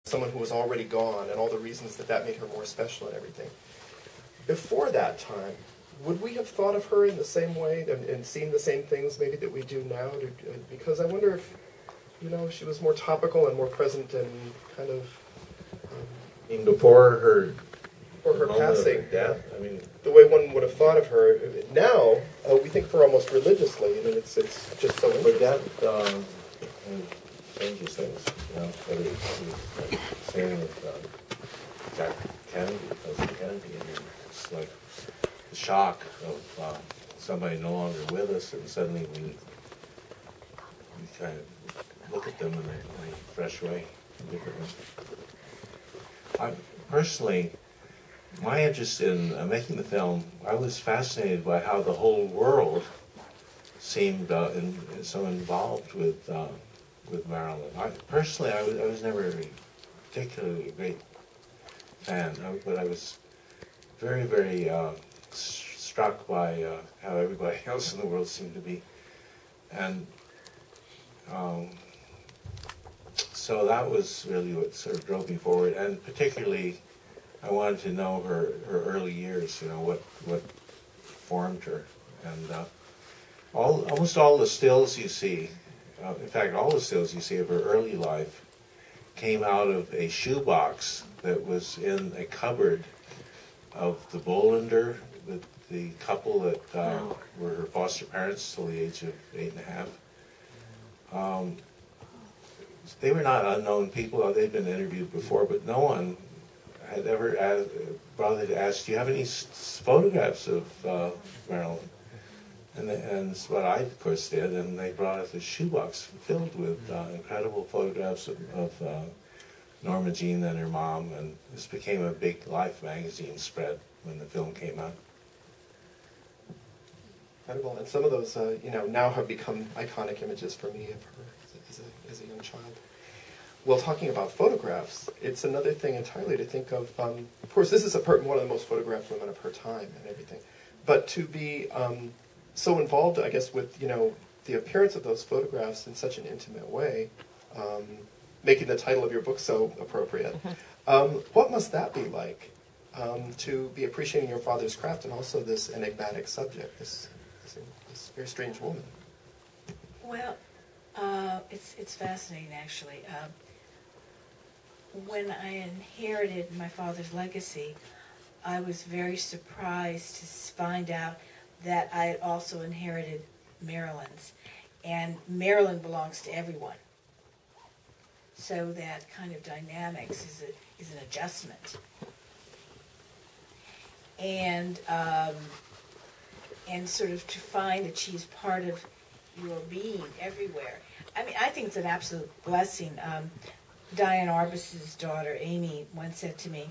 someone who was already gone and all the reasons that that made her more special and everything. Before that time, would we have thought of her in the same way and seen the same things maybe that we do now? Because I wonder if, you know, she was more topical and more present and kind of... before her passing, death, I mean, the way one would have thought of her. Now, we think of her almost religiously. I mean, it's just so interesting. But that changes things, you know. Whether it's like same with Jack Kennedy, President Kennedy. I mean, it's like the shock of somebody no longer with us, and suddenly we kind of look at them in a fresh way, differently. Personally, my interest in making the film, I was fascinated by how the whole world seemed so involved with Marilyn. Personally, I was never particularly a great fan, but I was very, very struck by how everybody else in the world seemed to be. And so that was really what sort of drove me forward, and particularly I wanted to know her early years, you know, what formed her. And almost all the stills you see, in fact, all the stills you see of her early life came out of a shoebox that was in a cupboard of the Bolander, the couple that were her foster parents till the age of 8.5. They were not unknown people. They'd been interviewed before, but no one had ever bothered to ask, do you have any photographs of Marilyn? And that's what I, of course, did, and they brought us a shoebox filled with incredible photographs of Norma Jean and her mom, and this became a big Life magazine spread when the film came out. Incredible, and some of those, you know, now have become iconic images for me of her as a young child. Well, talking about photographs, it's another thing entirely to think of. Of course, this is one of the most photographed women of her time and everything, but to be so involved, I guess, with, you know, the appearance of those photographs in such an intimate way, making the title of your book so appropriate. What must that be like, to be appreciating your father's craft and also this enigmatic subject, this very strange woman? Well, it's fascinating, actually. When I inherited my father's legacy, I was very surprised to find out that I had also inherited Marilyn's. And Marilyn belongs to everyone. So that kind of dynamics is an adjustment. And sort of to find that she's part of your being everywhere. I mean, I think it's an absolute blessing. Diane Arbus's daughter, Amy, once said to me,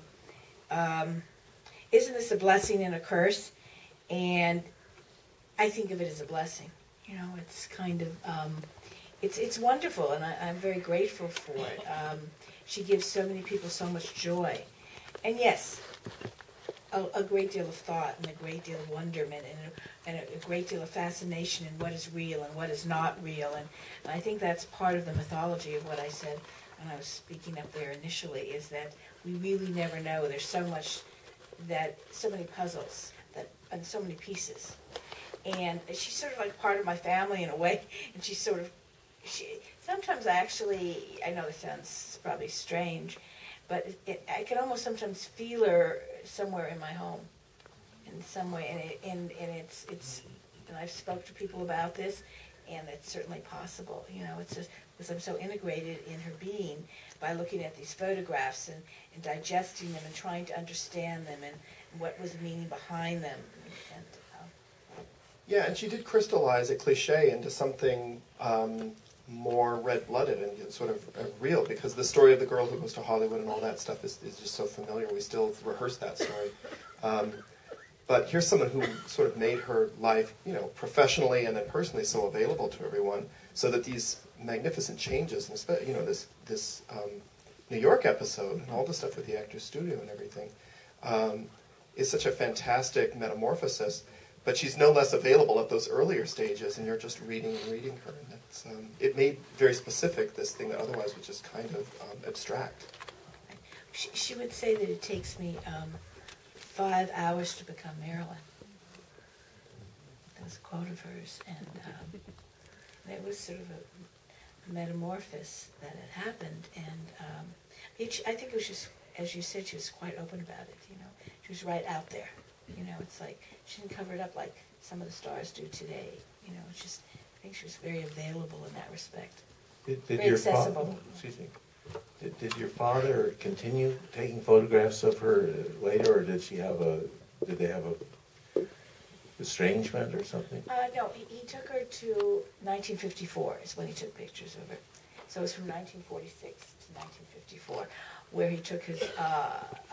isn't this a blessing and a curse? And I think of it as a blessing. You know, it's kind of, it's wonderful, and I'm very grateful for it. She gives so many people so much joy. And yes, a great deal of thought and a great deal of wonderment and a great deal of fascination in what is real and what is not real. And I think that's part of the mythology of what I said when I was speaking up there initially, is that we really never know. There's so much, so many puzzles and so many pieces. And she's sort of like part of my family in a way, and sometimes I know this sounds probably strange, but I can almost sometimes feel her somewhere in my home, in some way, and I've spoke to people about this, and it's certainly possible. You know, it's just because I'm so integrated in her being by looking at these photographs and digesting them and trying to understand them and what was the meaning behind them. Yeah, and she did crystallize a cliche into something more red-blooded and sort of real, because the story of the girl who goes to Hollywood and all that stuff is just so familiar. We still rehearse that story. But here's someone who sort of made her life, you know, professionally and then personally so available to everyone, so that these magnificent changes, and especially, you know, this New York episode and all the stuff with the Actors Studio and everything, is such a fantastic metamorphosis. But she's no less available at those earlier stages, and you're just reading and reading her. And it made very specific this thing that otherwise was just kind of abstract. She would say that it takes me 5 hours to become Marilyn. That was a quote of hers, and it was sort of a metamorphosis that had happened, and I think it was just, as you said, she was quite open about it, you know. She was right out there, you know. It's like, she didn't cover it up like some of the stars do today, you know. It's just, I think she was very available in that respect. Very accessible. Excuse me. Did your father continue taking photographs of her later, or did they have a estrangement or something? No, he took her to 1954 is when he took pictures of her. So it was from 1946 to 1954, where he took his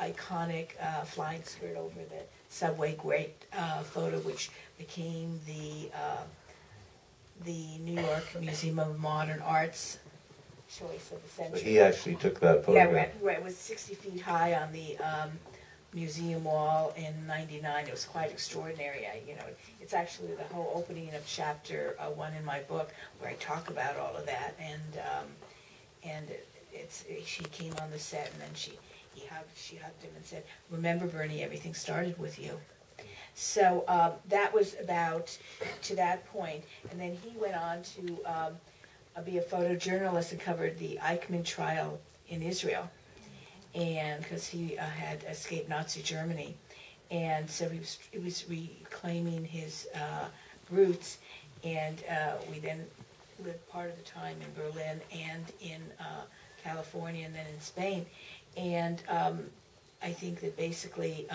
iconic flying skirt over the subway grate photo, which became the New York Museum of Modern Art's choice of the century. So he actually took that photograph? Yeah, right. It was 60 feet high on the museum wall in '99. It was quite extraordinary. It's actually the whole opening of chapter 1 in my book, where I talk about all of that. And she came on the set, and then she hugged him and said, "Remember, Bernie, everything started with you." So that was about to that point, and then he went on to be a photojournalist and covered the Eichmann trial in Israel, and because he had escaped Nazi Germany, and so he was reclaiming his roots, and we then lived part of the time in Berlin and in California and then in Spain, and I think that basically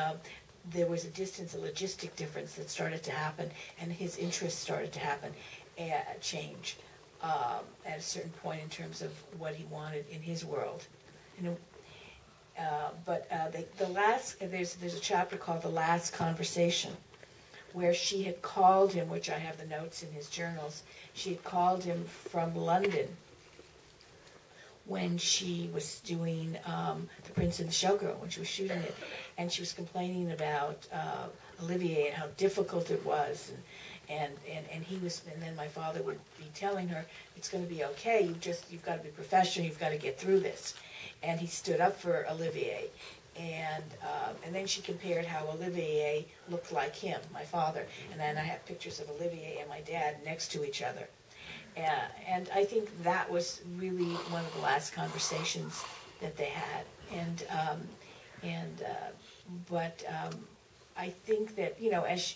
there was a logistic difference that started to happen, and his interests started to change at a certain point in terms of what he wanted in his world. There's a chapter called "The Last Conversation," where she had called him, which I have the notes in his journals. She had called him from London when she was doing The Prince and the Showgirl, when she was shooting it, and she was complaining about Olivier and how difficult it was, and then my father would be telling her, "It's going to be okay. You've got to be professional. You've got to get through this." And he stood up for Olivier, and then she compared how Olivier looked like him, my father, and then I have pictures of Olivier and my dad next to each other. And I think that was really one of the last conversations that they had. But I think that, as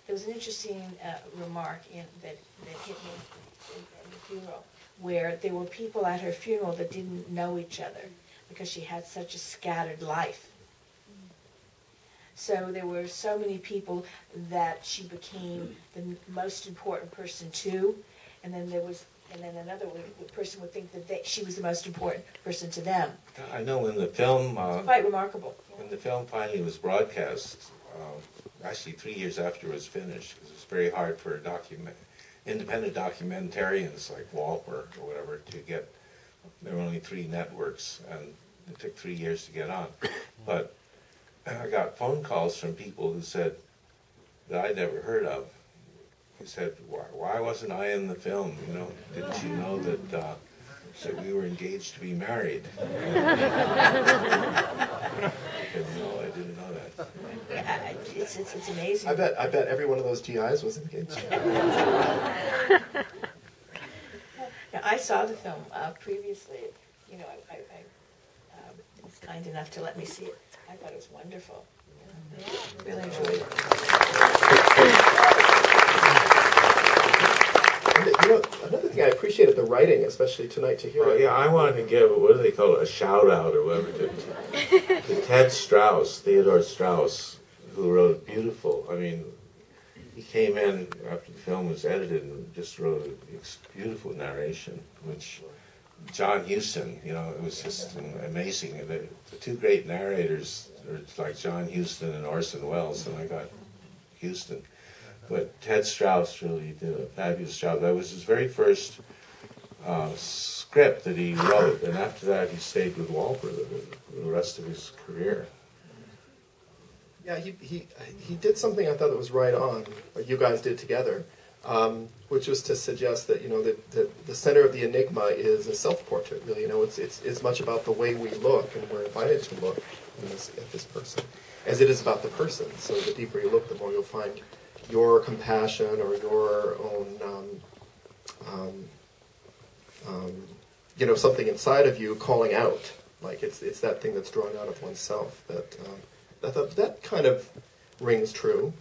there was an interesting remark that hit me in the funeral, where there were people at her funeral that didn't know each other because she had such a scattered life. So there were so many people that she became the most important person to, and then another person would think that she was the most important person to them. I know when the film... quite remarkable. When the film finally was broadcast, actually 3 years after it was finished, because it was very hard for independent documentarians like Walper or whatever to get... There were only 3 networks, and it took 3 years to get on. But I got phone calls from people who said that I'd never heard of. He said, "Why wasn't I in the film? Didn't you know that we were engaged to be married?" I said, "No, I didn't know that." Yeah, it's amazing. I bet every one of those GIs was engaged. Now, I saw the film previously. I was kind enough to let me see it. I thought it was wonderful. Really enjoyed it. And, another thing I appreciated the writing, especially tonight, to hear it. Yeah, I wanted to give, what do they call it, a shout-out or whatever, to Ted Strauss, Theodore Strauss, who wrote beautiful. I mean, he came in after the film was edited and just wrote a beautiful narration, which John Huston, it was just amazing. And the 2 great narrators are like John Huston and Orson Welles, and I got Huston. But Ted Strauss really did a fabulous job. That was his very first script that he wrote, and after that he stayed with Walper the rest of his career. Yeah, he did something I thought that was right on, what you guys did together, which was to suggest that the center of the enigma is a self-portrait. Really, it's much about the way we look, and we're invited to look at this person, as it is about the person. So the deeper you look, the more you'll find your compassion or your own, something inside of you calling out. Like it's that thing that's drawn out of oneself. That kind of rings true.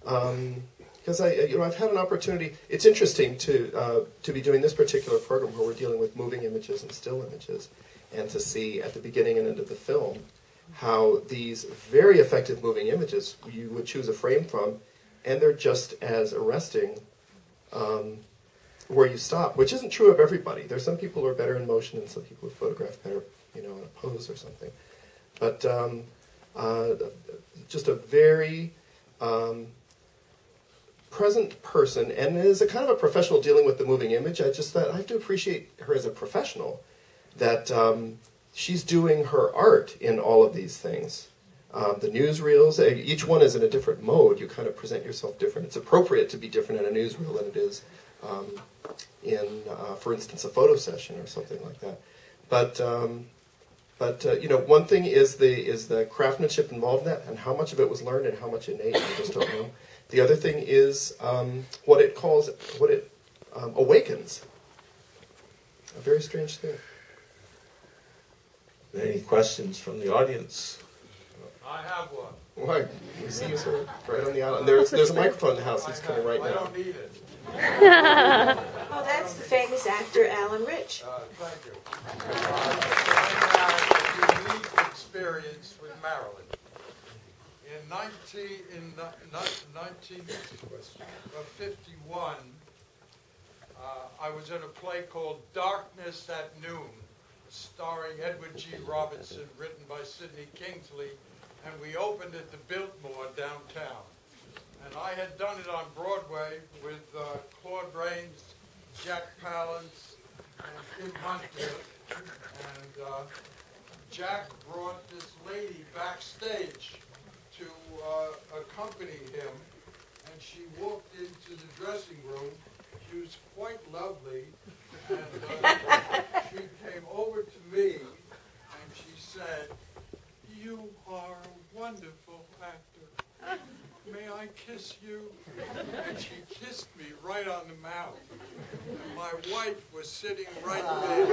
Because I've had an opportunity. It's interesting to be doing this particular program where we're dealing with moving images and still images, and to see at the beginning and end of the film how these very effective moving images you would choose a frame from, and they're just as arresting where you stop, which isn't true of everybody. There's some people who are better in motion, and some people who photograph better, in a pose or something. But just a very present person, and as a kind of a professional dealing with the moving image, I just thought I have to appreciate her as a professional, that she's doing her art in all of these things. The newsreels, each one is in a different mode. You kind of present yourself different. It's appropriate to be different in a newsreel than it is in, for instance, a photo session or something like that. But one thing is the craftsmanship involved in that, and how much of it was learned and how much innate. I just don't know. The other thing is what it awakens. A very strange thing. Any questions from the audience? I have one. Why? We see you, sir, right on the island. There's a microphone in the house. He's coming right now. I don't need it. Oh, that's the famous actor Alan Rich. Thank you. I had a unique experience with Marilyn. In 1951, I was in a play called Darkness at Noon, starring Edward G. Robertson, written by Sidney Kingsley, and we opened at the Biltmore downtown. And I had done it on Broadway with Claude Rains, Jack Palance, and Tim Hunter. And Jack brought this lady backstage to accompany him, and she walked into the dressing room. She was quite lovely, and she came over to me, and she said, "You are a wonderful actor. May I kiss you?" And she kissed me right on the mouth. And my wife was sitting right there.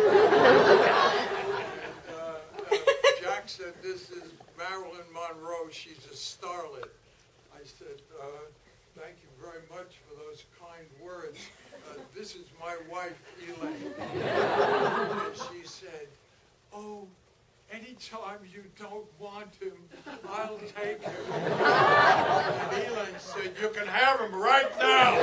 And Jack said, "This is Marilyn Monroe. She's a starlet." I said, "Thank you very much for those kind words. This is my wife, Elaine." And she said, "Oh, anytime you don't want him, I'll take him." And Elaine said, "You can have him right now."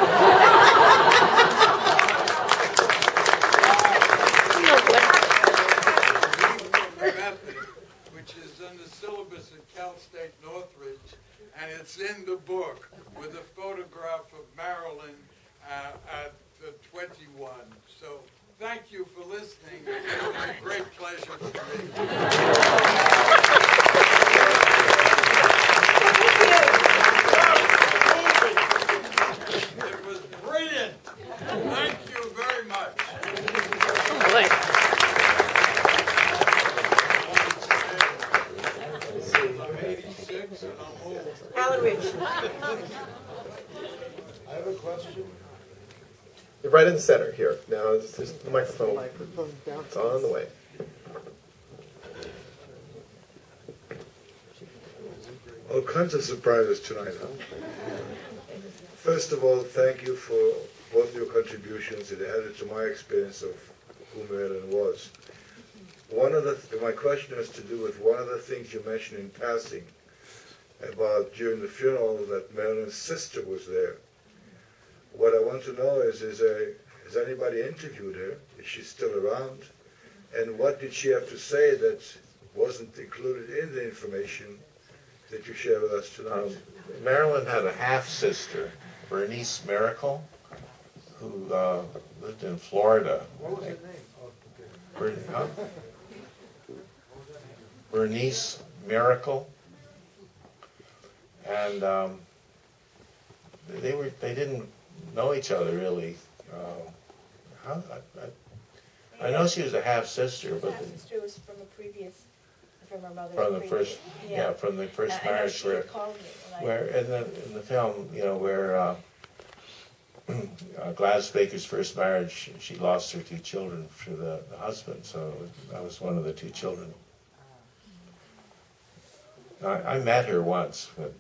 Method, which is in the syllabus at Cal State Northridge, and it's in the book with a photograph of Marilyn at the 21. So thank you for listening. It was a great pleasure for me. It was brilliant. Thank you very much. I'm 86 and I'm old. Alan Rich. I have a question. You're right in the center here. Now, there's the microphone. It's on the way. All kinds of surprises tonight, huh? First of all, thank you for both your contributions. It added to my experience of who Marilyn was. My question has to do with one of the things you mentioned in passing about during the funeral that Marilyn's sister was there. What I want to know is has anybody interviewed her? Is she still around? And what did she have to say that wasn't included in the information that you share with us tonight? Marilyn had a half-sister, Bernice Miracle, who lived in Florida. What was her name? Bernice Miracle. And they didn't know each other really. I know she was a half sister, but Half sister was from a previous, from her mother's from the previous. first, yeah, from the first I know marriage she where, had called me when I- where in the film, you know, where Gladys Baker's first marriage, she lost her 2 children to the husband, so I was one of the 2 children. I met her once, but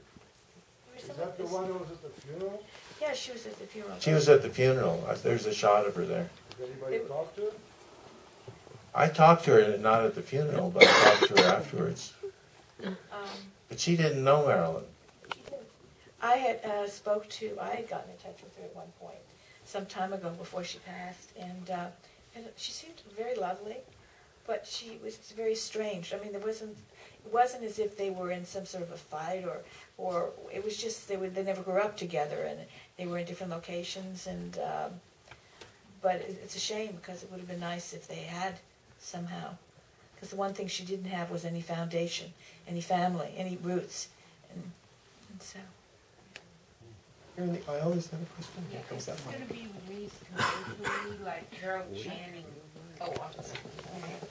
Is that the one who was at the funeral? Yeah, she was at the funeral. she was at the funeral. There's a shot of her there. Did anybody talk to her? I talked to her, not at the funeral, but I talked to her afterwards. But she didn't know Marilyn. I had I had gotten in touch with her at one point, some time ago before she passed, and she seemed very lovely, but she was very strange. I mean, it wasn't as if they were in some sort of a fight, or it was just they never grew up together, and they were in different locations, and but it's a shame because it would have been nice if they had somehow, because the one thing she didn't have was any foundation, any family, any roots, and so. Here in the aisle, is that a question? Here comes that It's one. going to be released commercially, like Harold Channing. Oh, I'm sorry.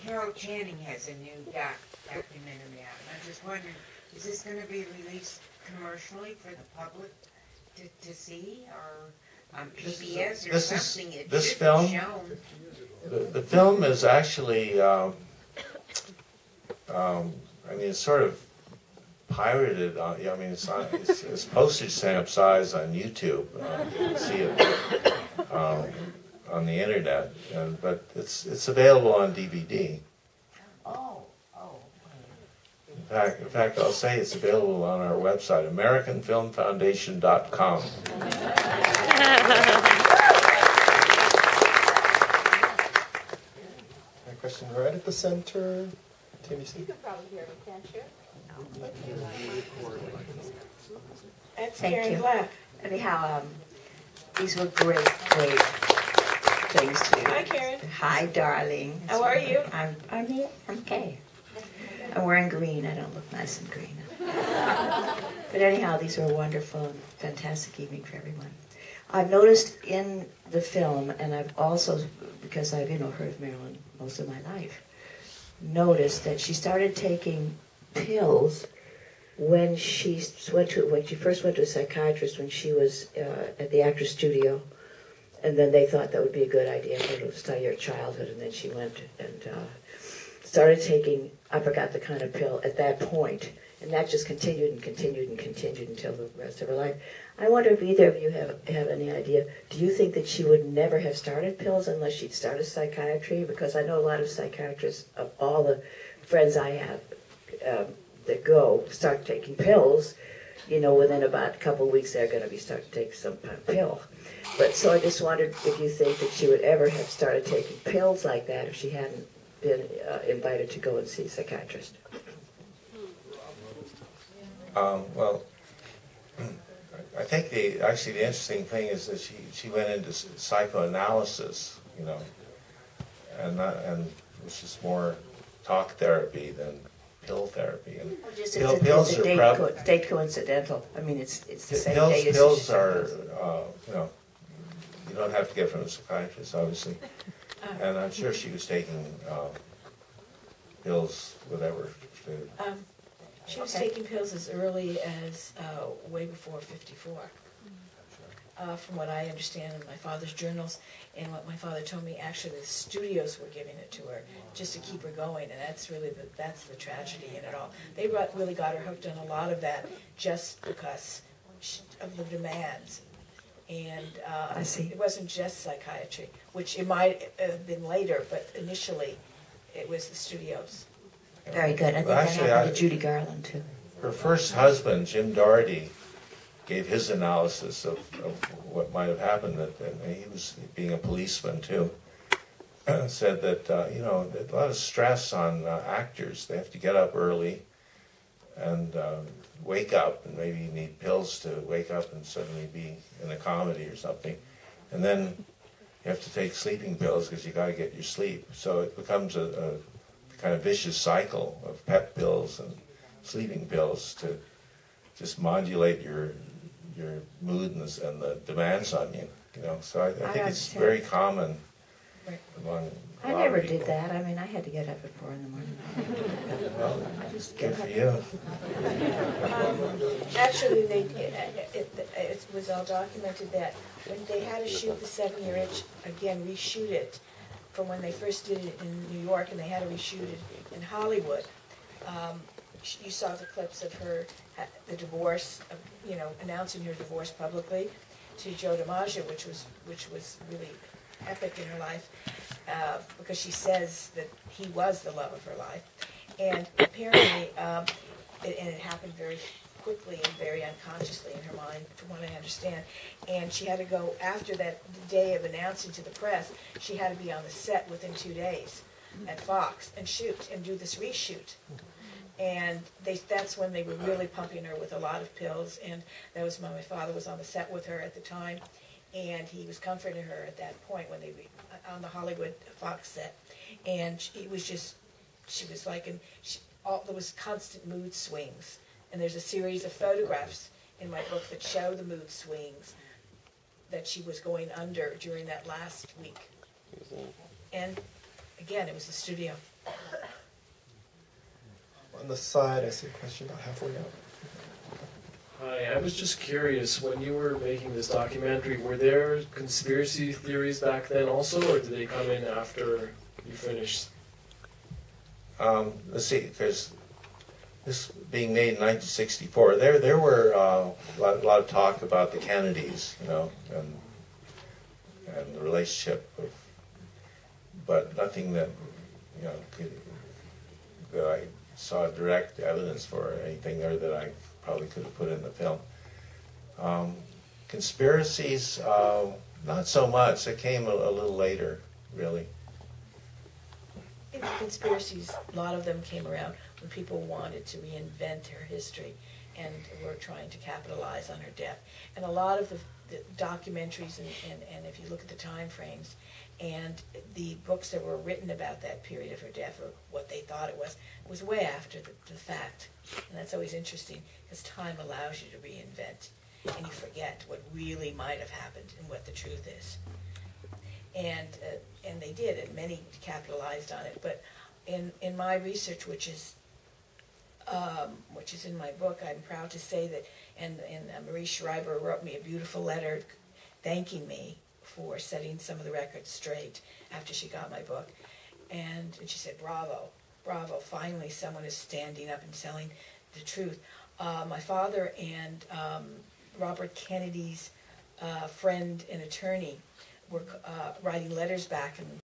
Harold Channing has a new documentary out. And I'm just wondering, is this going to be released commercially for the public to see, or on PBS or something? It this should film? be shown. The film is actually, I mean, it's sort of pirated. I mean, it's postage stamp size on YouTube. You can see it on the internet, but it's available on DVD. Oh. In fact, I'll say it's available on our website, AmericanFilmFoundation.com. A question right at the center. Tim, you see? You can probably hear me, can't you? That's Thank Karen you. Black. Anyhow, these were great things to do. Hi, Karen. Hi, darling. How are you? I'm here. I'm okay. I'm wearing green. I don't look nice in green. But anyhow, these were a wonderful and fantastic evening for everyone. I've noticed in the film, and I've also, because I've heard of Marilyn most of my life, noticed that she started taking pills when she first went to a psychiatrist when she was at the Actors Studio, and then they thought that would be a good idea for her to study her childhood, and then she went and started taking, I forgot the kind of pill at that point, and that just continued and continued and continued until the rest of her life. I wonder if either of you have any idea, do you think that she would never have started pills unless she'd started psychiatry? Because I know a lot of psychiatrists, of all the friends I have that start taking pills, within about a couple of weeks they're going to be starting to take some kind of pill. But so I just wondered if you think that she would ever have started taking pills like that if she hadn't been invited to go and see a psychiatrist. Well, I think the interesting thing is that she went into psychoanalysis, and which is more talk therapy than pill therapy. And It's pills a are date coincidental. I mean, it's the same date as pills are, you don't have to get from a psychiatrist, obviously. And I'm sure she was taking pills, whatever. She was taking pills as early as way before 54. From what I understand in my father's journals, and what my father told me, actually the studios were giving it to her just to keep her going, and that's really that's the tragedy in it all. They really got her hooked on a lot of that just because of the demands. And I see. It wasn't just psychiatry, which it might have been later, but initially it was the studios. Very good. I think that happened to Judy Garland, too. Her first husband, Jim Doherty, gave his analysis of what might have happened. That he was being a policeman too. Said that a lot of stress on actors. They have to get up early and wake up, and maybe you need pills to wake up and suddenly be in a comedy or something. And then you have to take sleeping pills because you got to get your sleep. So it becomes a kind of vicious cycle of pep pills and sleeping pills to just modulate your mood and the demands on you. You know, so I think it's understand. very common Right. among a I lot never of people. did that. I mean, I had to get up at 4 in the morning. Well, I just good get for up. you. Actually, it was all documented that when they had to shoot the 7-year itch, again, reshoot it from when they first did it in New York, and they had to reshoot it in Hollywood. You saw the clips of her, the divorce, you know, announcing her divorce publicly to Joe DiMaggio, which was really epic in her life, because she says that he was the love of her life. And apparently, and it happened very quickly and very unconsciously in her mind, from what I understand. And she had to go, after that day of announcing to the press, she had to be on the set within 2 days at Fox and shoot and do this reshoot. And that's when they were really pumping her with a lot of pills, and that was when my father was on the set with her at the time, and he was comforting her at that point when they were on the Hollywood Fox set. And she was like, there was constant mood swings. And there's a series of photographs in my book that show the mood swings that she was going under during that last week. And again, it was the studio. On the side, I see a question about halfway up. Hi, I was just curious, when you were making this documentary, were there conspiracy theories back then also, or did they come in after you finished? Let's see, because this being made in 1964, there were a lot of talk about the Kennedys, you know, and the relationship, but nothing that, you know, that I saw direct evidence for, or anything there that I probably could have put in the film. Conspiracies, not so much. It came a little later, really. I think the conspiracies, a lot of them came around when people wanted to reinvent her history and were trying to capitalize on her death. And a lot of the documentaries, and if you look at the time frames, and the books that were written about that period of her death, or what they thought it was way after the fact. And that's always interesting, because time allows you to reinvent, and you forget what really might have happened and what the truth is. And they did, and many capitalized on it. But in my research, which is in my book, I'm proud to say that, and Marie Schreiber wrote me a beautiful letter thanking me for setting some of the records straight after she got my book. And she said, bravo, bravo, finally someone is standing up and telling the truth. My father and Robert Kennedy's friend and attorney were writing letters back and